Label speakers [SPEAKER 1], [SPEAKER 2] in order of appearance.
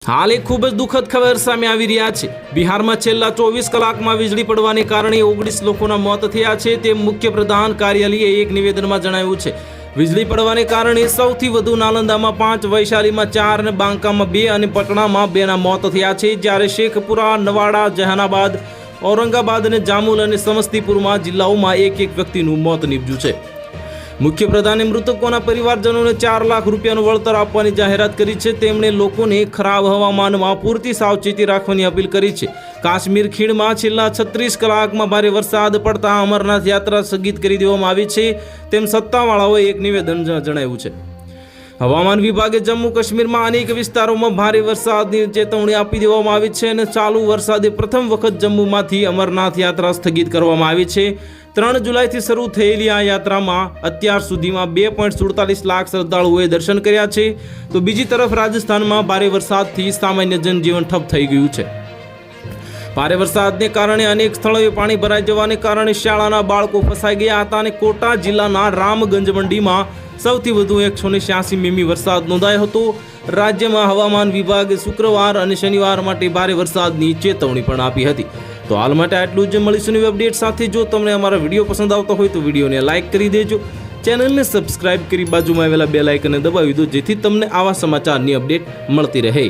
[SPEAKER 1] હાલ એક ખૂબ જ દુઃખદ ખબર સામે આવી રહ્યા છે। બિહારમાં છેલ્લા 24 કલાકમાં વીજળી પડવાને કારણે 19 લોકોના મોત થયા છે તેમ મુખ્ય પ્રધાન કાર્યાલયે એક નિવેદનમાં જણાવ્યું છે। વીજળી પડવાને કારણે સૌથી વધુ નાલંદામાં 5, વૈશાલીમાં 4 અને બાંકામાં 2 અને પટણામાં 2 ના મોત થયા છે, જ્યારે શેખપુરા, નવાડા, જહાનાબાદ, ઔરંગાબાદ અને જામુલ અને સમસ્તીપુરમાં જિલ્લાઓમાં એક વ્યક્તિનું મોત નીપજ્યું છે। મુખ્ય પ્રધાને મૃતકોના પરિવારજનોને 4 લાખ રૂપિયાનું વળતર આપવાની જાહેરાત કરી છે। તેમણે લોકોને ખરાબ હવામાનમાં પૂરતી સાવચેતી રાખવાની અપીલ કરી છે। કાશ્મીર ખીણમાં છેલ્લા 36 કલાકમાં ભારે વરસાદ પડતા અમરનાથ યાત્રા સ્થગિત કરી દેવામાં આવી છે તેમ સત્તાવાળાઓએ એક નિવેદન જણાવ્યું છે। હવામાન વિભાગે જમ્મુ કાશ્મીરમાં અનેક વિસ્તારોમાં ભારે વરસાદની ચેતવણી આપી દેવામાં આવી છે અને ચાલુ વરસાદે પ્રથમ વખત જમ્મુમાંથી અમરનાથ યાત્રા સ્થગિત કરવામાં આવી છે। 3 જુલાઈથી શરૂ થયેલી આ યાત્રામાં અત્યાર સુધીમાં 2.47 લાખ શ્રદ્ધાળુઓએ દર્શન કર્યા છે, તો બીજી તરફ રાજસ્થાનમાં ભારે વરસાદથી સામાન્ય જનજીવન ઠપ થઈ ગયું છે। ભારે વરસાદને કારણે અનેક સ્થળોએ પાણી ભરાઈ જવાને કારણે શાળાના બાળકો ફસાઈ ગયા હતા અને કોટા જિલ્લાના રામગંજ મંડીમાં સૌથી વધુ 186 મીમી વરસાદ નોંધાયો હતો। રાજ્યમાં હવામાન વિભાગે શુક્રવાર અને શનિવાર માટે ભારે વરસાદની ચેતવણી પણ આપી હતી। તો હાલ માટે આટલું જ। મળીશું નવી અપડેટ સાથે। જો તમને અમારા વિડીયો પસંદ આવતો હોય તો વિડીયોને લાઇક કરી દેજો, ચેનલને સબસ્ક્રાઇબ કરી બાજુમાં આવેલા બેલ આઇકનને દબાવી દો, જેથી તમને આવા સમાચારની અપડેટ મળતી રહે।